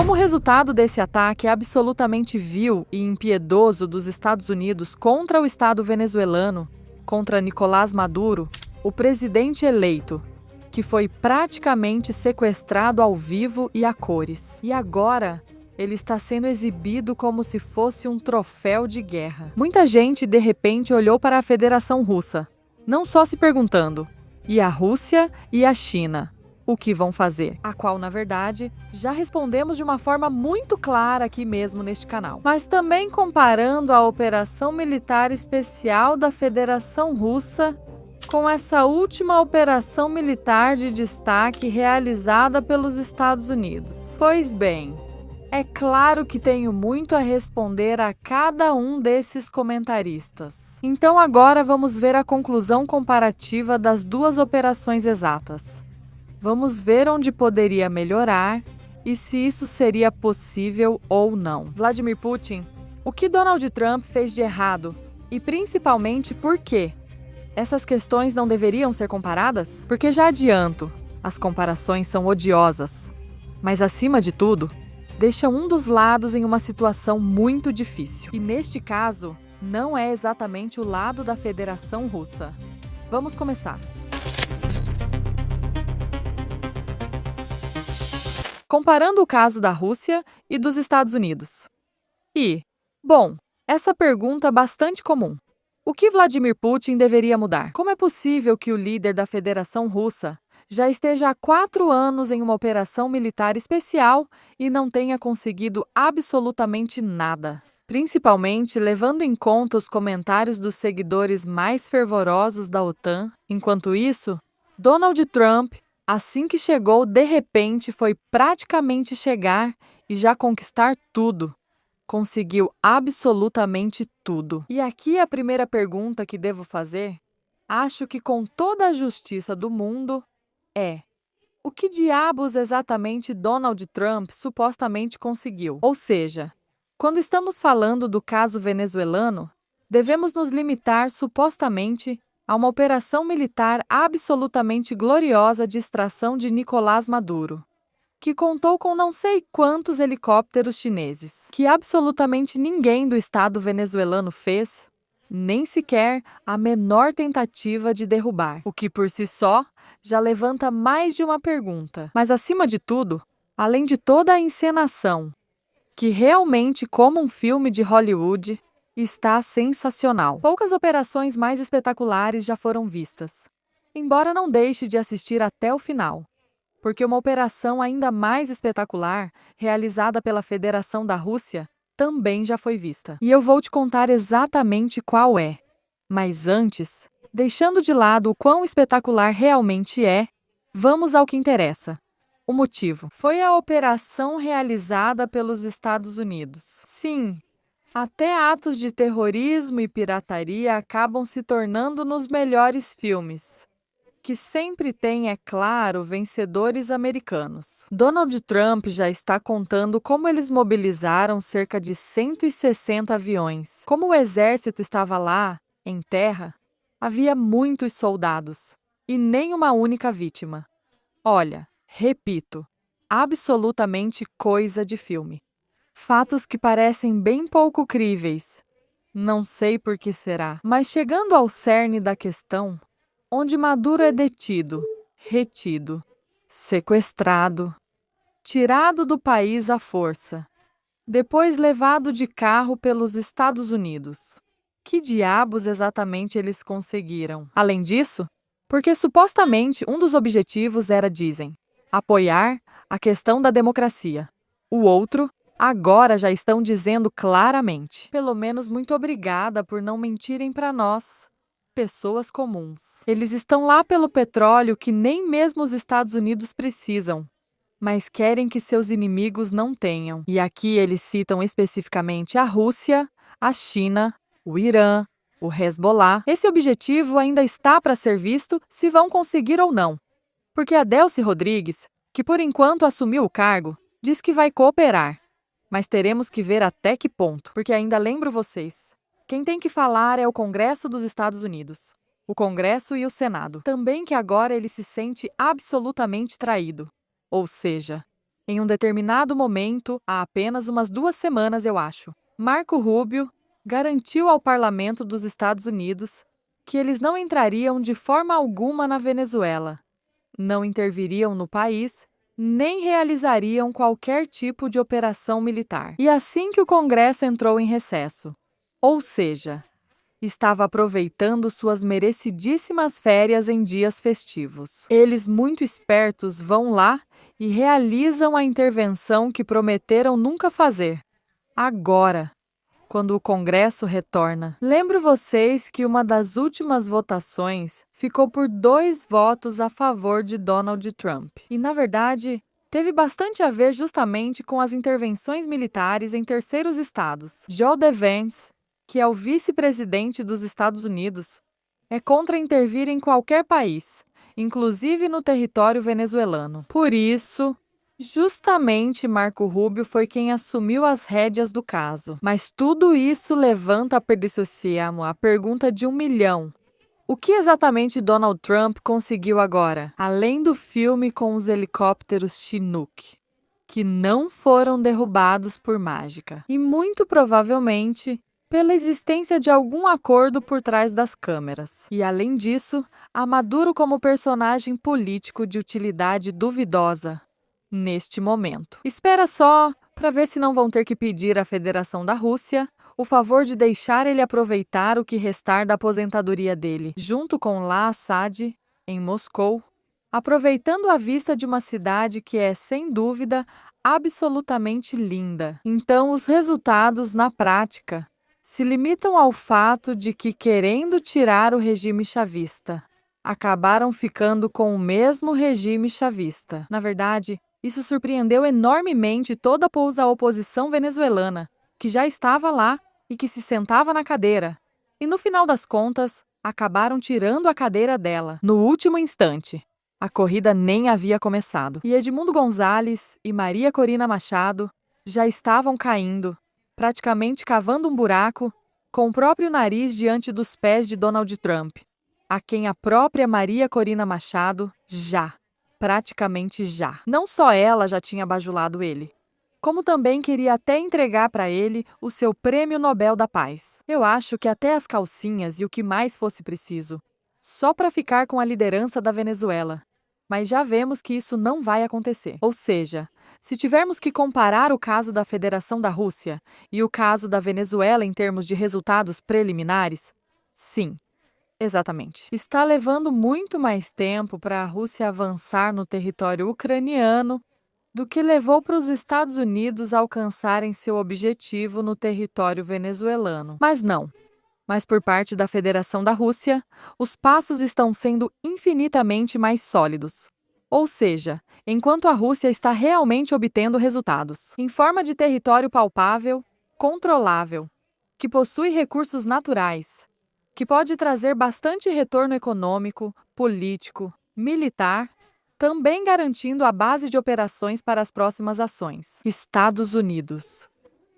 Como resultado desse ataque absolutamente vil e impiedoso dos Estados Unidos contra o Estado venezuelano, contra Nicolás Maduro, o presidente eleito, que foi praticamente sequestrado ao vivo e a cores. E agora, ele está sendo exibido como se fosse um troféu de guerra. Muita gente, de repente, olhou para a Federação Russa, não só se perguntando, e a Rússia e a China, o que vão fazer? A qual, na verdade, já respondemos de uma forma muito clara aqui mesmo neste canal. Mas também comparando a operação militar especial da Federação Russa com essa última operação militar de destaque realizada pelos Estados Unidos. Pois bem, é claro que tenho muito a responder a cada um desses comentaristas. Então agora vamos ver a conclusão comparativa das duas operações exatas. Vamos ver onde poderia melhorar e se isso seria possível ou não. Vladimir Putin, o que Donald Trump fez de errado? E principalmente por quê? Essas questões não deveriam ser comparadas? Porque já adianto, as comparações são odiosas. Mas acima de tudo, deixam um dos lados em uma situação muito difícil. E neste caso, não é exatamente o lado da Federação Russa. Vamos começar. Comparando o caso da Rússia e dos Estados Unidos. Bom, essa pergunta é bastante comum. O que Vladimir Putin deveria mudar? Como é possível que o líder da Federação Russa já esteja há 4 anos em uma operação militar especial e não tenha conseguido absolutamente nada? Principalmente levando em conta os comentários dos seguidores mais fervorosos da OTAN. Enquanto isso, Donald Trump, assim que chegou, de repente foi praticamente chegar e já conquistar tudo. Conseguiu absolutamente tudo. E aqui a primeira pergunta que devo fazer, acho que com toda a justiça do mundo, é: o que diabos exatamente Donald Trump supostamente conseguiu? Ou seja, quando estamos falando do caso venezuelano, devemos nos limitar supostamente a uma operação militar absolutamente gloriosa de extração de Nicolás Maduro, que contou com não sei quantos helicópteros chineses, que absolutamente ninguém do Estado venezuelano fez, nem sequer a menor tentativa de derrubar, o que por si só já levanta mais de uma pergunta. Mas acima de tudo, além de toda a encenação, que realmente, como um filme de Hollywood, está sensacional. Poucas operações mais espetaculares já foram vistas, embora não deixe de assistir até o final, porque uma operação ainda mais espetacular, realizada pela Federação da Rússia, também já foi vista. E eu vou te contar exatamente qual é. Mas antes, deixando de lado o quão espetacular realmente é, vamos ao que interessa. O motivo foi a operação realizada pelos Estados Unidos. Sim, até atos de terrorismo e pirataria acabam se tornando nos melhores filmes, que sempre tem, é claro, vencedores americanos. Donald Trump já está contando como eles mobilizaram cerca de 160 aviões. Como o exército estava lá, em terra, havia muitos soldados e nem uma única vítima. Olha, repito, absolutamente coisa de filme. Fatos que parecem bem pouco críveis. Não sei por que será. Mas chegando ao cerne da questão, onde Maduro é detido, retido, sequestrado, tirado do país à força, depois levado de carro pelos Estados Unidos. Que diabos exatamente eles conseguiram? Além disso, porque supostamente um dos objetivos era, dizem, apoiar a questão da democracia. O outro, agora já estão dizendo claramente. Pelo menos muito obrigada por não mentirem para nós, pessoas comuns. Eles estão lá pelo petróleo que nem mesmo os Estados Unidos precisam, mas querem que seus inimigos não tenham. E aqui eles citam especificamente a Rússia, a China, o Irã, o Hezbollah. Esse objetivo ainda está para ser visto se vão conseguir ou não, porque a Delcy Rodrigues, que por enquanto assumiu o cargo, diz que vai cooperar. Mas teremos que ver até que ponto, porque ainda lembro vocês, quem tem que falar é o Congresso dos Estados Unidos, o Congresso e o Senado. Também que agora ele se sente absolutamente traído. Ou seja, em um determinado momento, há apenas umas 2 semanas, eu acho, Marco Rubio garantiu ao Parlamento dos Estados Unidos que eles não entrariam de forma alguma na Venezuela, não interviriam no país, nem realizariam qualquer tipo de operação militar. E assim que o Congresso entrou em recesso, ou seja, estava aproveitando suas merecidíssimas férias em dias festivos. Eles, muito espertos, vão lá e realizam a intervenção que prometeram nunca fazer. Agora, quando o Congresso retorna. Lembro vocês que uma das últimas votações ficou por 2 votos a favor de Donald Trump. E, na verdade, teve bastante a ver justamente com as intervenções militares em terceiros estados. Joe Vance, que é o vice-presidente dos Estados Unidos, é contra intervir em qualquer país, inclusive no território venezuelano. Por isso, justamente Marco Rubio foi quem assumiu as rédeas do caso. Mas tudo isso levanta a pergunta de 1 milhão. O que exatamente Donald Trump conseguiu agora, além do filme com os helicópteros Chinook, que não foram derrubados por mágica? E muito provavelmente pela existência de algum acordo por trás das câmeras. E além disso, há Maduro como personagem político de utilidade duvidosa neste momento. Espera só para ver se não vão ter que pedir à Federação da Rússia o favor de deixar ele aproveitar o que restar da aposentadoria dele, junto com La Assad, em Moscou, aproveitando a vista de uma cidade que é, sem dúvida, absolutamente linda. Então, os resultados, na prática, se limitam ao fato de que, querendo tirar o regime chavista, acabaram ficando com o mesmo regime chavista. Na verdade, isso surpreendeu enormemente toda a oposição venezuelana, que já estava lá e que se sentava na cadeira. E no final das contas, acabaram tirando a cadeira dela, no último instante. A corrida nem havia começado. E Edmundo Gonzalez e Maria Corina Machado já estavam caindo, praticamente cavando um buraco, com o próprio nariz diante dos pés de Donald Trump, a quem a própria Maria Corina Machado praticamente já. Não só ela já tinha bajulado ele, como também queria até entregar para ele o seu Prêmio Nobel da Paz. Eu acho que até as calcinhas e o que mais fosse preciso, só para ficar com a liderança da Venezuela. Mas já vemos que isso não vai acontecer. Ou seja, se tivermos que comparar o caso da Federação da Rússia e o caso da Venezuela em termos de resultados preliminares, sim, exatamente. Está levando muito mais tempo para a Rússia avançar no território ucraniano do que levou para os Estados Unidos alcançarem seu objetivo no território venezuelano. Mas não. Mas por parte da Federação da Rússia, os passos estão sendo infinitamente mais sólidos. Ou seja, enquanto a Rússia está realmente obtendo resultados, em forma de território palpável, controlável, que possui recursos naturais, que pode trazer bastante retorno econômico, político, militar, também garantindo a base de operações para as próximas ações. Estados Unidos.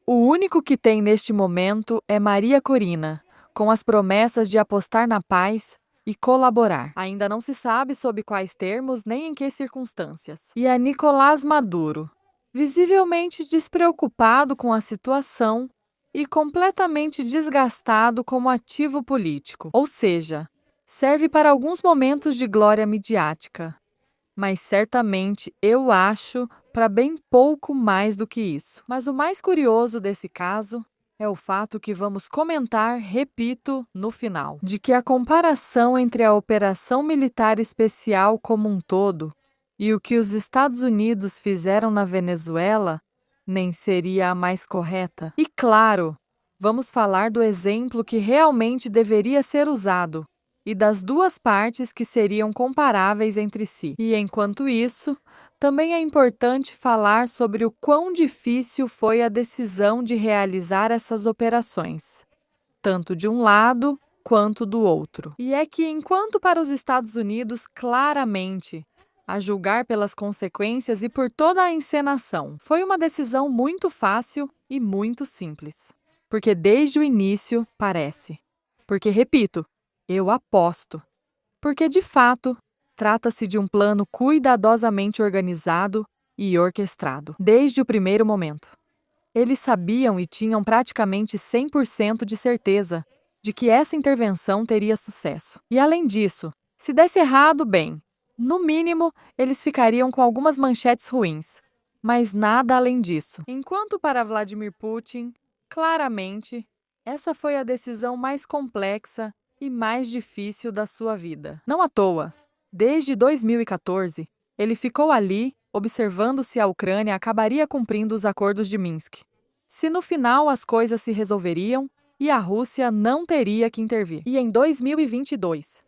O único que tem neste momento é Maria Corina, com as promessas de apostar na paz e colaborar. Ainda não se sabe sob quais termos nem em que circunstâncias. E a Nicolás Maduro, visivelmente despreocupado com a situação e completamente desgastado como ativo político. Ou seja, serve para alguns momentos de glória midiática. Mas certamente, eu acho, para bem pouco mais do que isso. Mas o mais curioso desse caso é o fato que vamos comentar, repito, no final, de que a comparação entre a operação militar especial como um todo e o que os Estados Unidos fizeram na Venezuela nem seria a mais correta. E claro, vamos falar do exemplo que realmente deveria ser usado e das duas partes que seriam comparáveis entre si. E enquanto isso, também é importante falar sobre o quão difícil foi a decisão de realizar essas operações, tanto de um lado quanto do outro. E é que, enquanto para os Estados Unidos, claramente, a julgar pelas consequências e por toda a encenação, foi uma decisão muito fácil e muito simples. Porque desde o início, parece. Porque, repito, eu aposto. Porque, de fato, trata-se de um plano cuidadosamente organizado e orquestrado, desde o primeiro momento. Eles sabiam e tinham praticamente 100% de certeza de que essa intervenção teria sucesso. E além disso, se desse errado, bem, no mínimo, eles ficariam com algumas manchetes ruins, mas nada além disso. Enquanto para Vladimir Putin, claramente, essa foi a decisão mais complexa e mais difícil da sua vida. Não à toa, desde 2014, ele ficou ali observando se a Ucrânia acabaria cumprindo os acordos de Minsk, se no final as coisas se resolveriam e a Rússia não teria que intervir. E em 2022,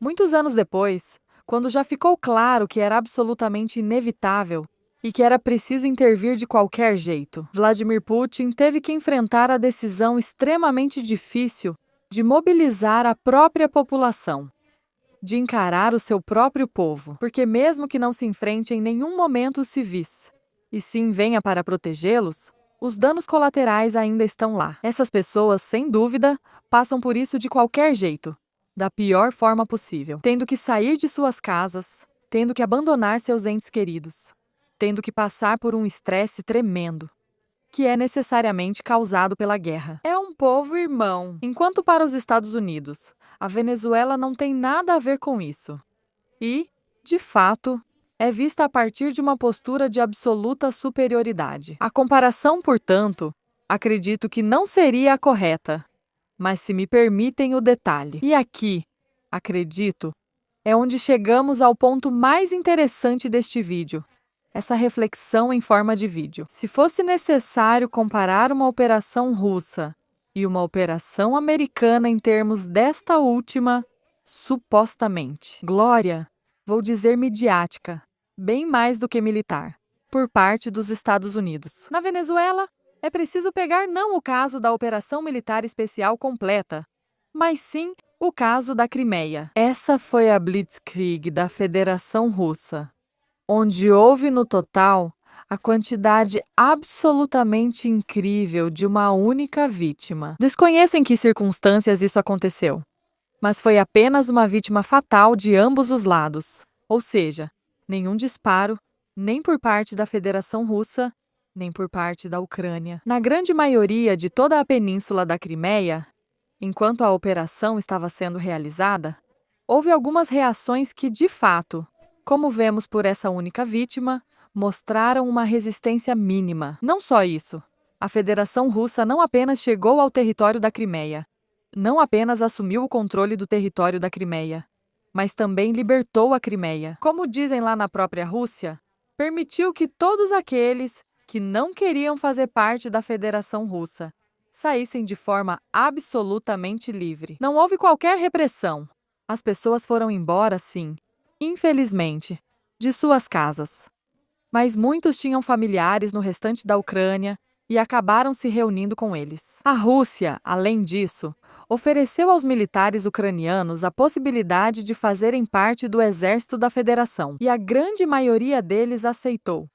muitos anos depois, quando já ficou claro que era absolutamente inevitável e que era preciso intervir de qualquer jeito, Vladimir Putin teve que enfrentar a decisão extremamente difícil de mobilizar a própria população, de encarar o seu próprio povo, porque mesmo que não se enfrente em nenhum momento os civis, e sim venha para protegê-los, os danos colaterais ainda estão lá. Essas pessoas, sem dúvida, passam por isso de qualquer jeito, da pior forma possível, tendo que sair de suas casas, tendo que abandonar seus entes queridos, tendo que passar por um estresse tremendo, que é necessariamente causado pela guerra. É um povo irmão. Enquanto para os Estados Unidos, a Venezuela não tem nada a ver com isso. E, de fato, é vista a partir de uma postura de absoluta superioridade. A comparação, portanto, acredito que não seria a correta, mas se me permitem o detalhe. E aqui, acredito, é onde chegamos ao ponto mais interessante deste vídeo. Essa reflexão em forma de vídeo. Se fosse necessário comparar uma operação russa e uma operação americana em termos desta última, supostamente, glória, vou dizer midiática, bem mais do que militar, por parte dos Estados Unidos. Na Venezuela, é preciso pegar não o caso da operação militar especial completa, mas sim o caso da Crimeia. Essa foi a Blitzkrieg da Federação Russa, onde houve no total a quantidade absolutamente incrível de uma única vítima. Desconheço em que circunstâncias isso aconteceu, mas foi apenas uma vítima fatal de ambos os lados, ou seja, nenhum disparo, nem por parte da Federação Russa, nem por parte da Ucrânia. Na grande maioria de toda a península da Crimeia, enquanto a operação estava sendo realizada, houve algumas reações que, de fato, como vemos por essa única vítima, mostraram uma resistência mínima. Não só isso, a Federação Russa não apenas chegou ao território da Crimeia, não apenas assumiu o controle do território da Crimeia, mas também libertou a Crimeia. Como dizem lá na própria Rússia, permitiu que todos aqueles que não queriam fazer parte da Federação Russa saíssem de forma absolutamente livre. Não houve qualquer repressão. As pessoas foram embora, sim, infelizmente, de suas casas. Mas muitos tinham familiares no restante da Ucrânia e acabaram se reunindo com eles. A Rússia, além disso, ofereceu aos militares ucranianos a possibilidade de fazerem parte do exército da Federação, e a grande maioria deles aceitou.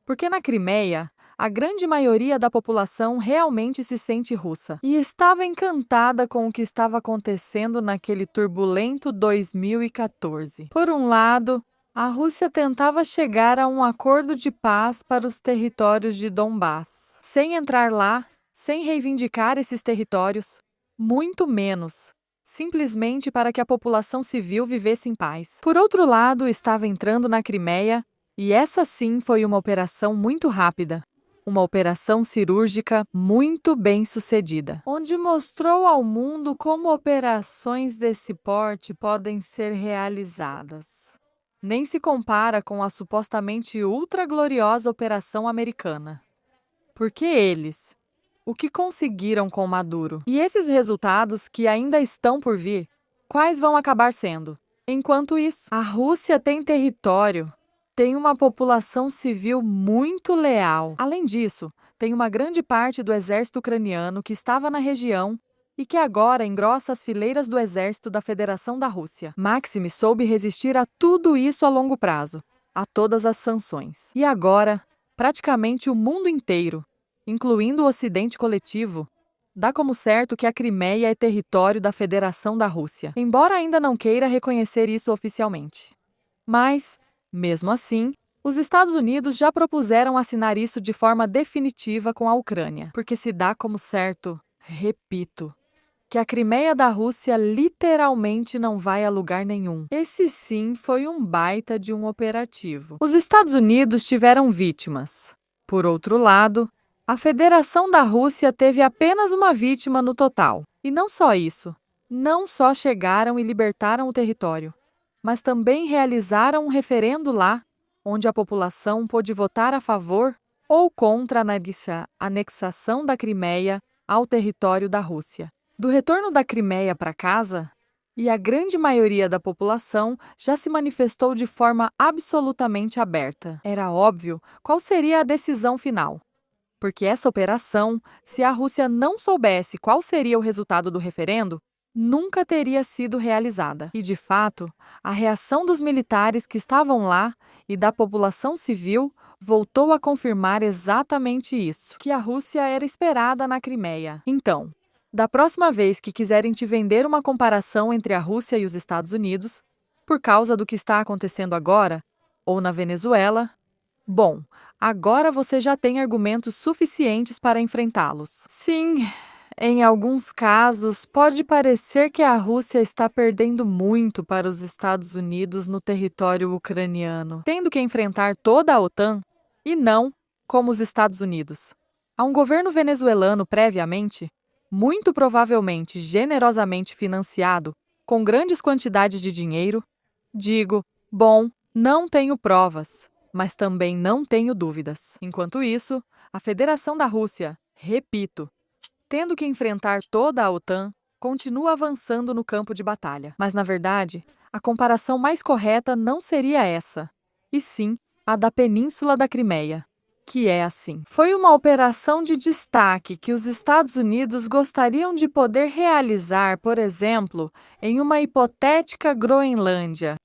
Porque na Crimeia, a grande maioria da população realmente se sente russa e estava encantada com o que estava acontecendo naquele turbulento 2014. Por um lado, a Rússia tentava chegar a um acordo de paz para os territórios de Donbass, sem entrar lá, sem reivindicar esses territórios, muito menos, simplesmente para que a população civil vivesse em paz. Por outro lado, estava entrando na Crimeia, e essa sim foi uma operação muito rápida, uma operação cirúrgica muito bem sucedida, onde mostrou ao mundo como operações desse porte podem ser realizadas. Nem se compara com a supostamente ultra-gloriosa operação americana. Porque eles, o que conseguiram com Maduro? E esses resultados que ainda estão por vir, quais vão acabar sendo? Enquanto isso, a Rússia tem território, tem uma população civil muito leal. Além disso, tem uma grande parte do exército ucraniano que estava na região e que agora engrossa as fileiras do exército da Federação da Rússia. Maxim soube resistir a tudo isso a longo prazo, a todas as sanções. E agora, praticamente o mundo inteiro, incluindo o Ocidente coletivo, dá como certo que a Crimeia é território da Federação da Rússia, embora ainda não queira reconhecer isso oficialmente. Mas, mesmo assim, Os Estados Unidos já propuseram assinar isso de forma definitiva com a Ucrânia, porque se dá como certo, repito, que a Crimeia da Rússia literalmente não vai a lugar nenhum. Esse sim foi um baita de um operativo. Os Estados Unidos tiveram vítimas. Por outro lado, a Federação da Rússia teve apenas uma vítima no total. E não só isso, não só chegaram e libertaram o território, mas também realizaram um referendo lá, onde a população pôde votar a favor ou contra a anexação da Crimeia ao território da Rússia. Do retorno da Crimeia para casa, e a grande maioria da população já se manifestou de forma absolutamente aberta. Era óbvio qual seria a decisão final, porque essa operação, se a Rússia não soubesse qual seria o resultado do referendo, nunca teria sido realizada. E, de fato, a reação dos militares que estavam lá e da população civil voltou a confirmar exatamente isso, que a Rússia era esperada na Crimeia. Então, da próxima vez que quiserem te vender uma comparação entre a Rússia e os Estados Unidos, por causa do que está acontecendo agora, ou na Venezuela, bom, agora você já tem argumentos suficientes para enfrentá-los. Sim, em alguns casos, pode parecer que a Rússia está perdendo muito para os Estados Unidos no território ucraniano, tendo que enfrentar toda a OTAN e não como os Estados Unidos. Há um governo venezuelano previamente, muito provavelmente generosamente financiado, com grandes quantidades de dinheiro. Digo, bom, não tenho provas, mas também não tenho dúvidas. Enquanto isso, a Federação da Rússia, repito, tendo que enfrentar toda a OTAN, continua avançando no campo de batalha. Mas, na verdade, a comparação mais correta não seria essa, e sim a da Península da Crimeia, que é assim. Foi uma operação de destaque que os Estados Unidos gostariam de poder realizar, por exemplo, em uma hipotética Groenlândia.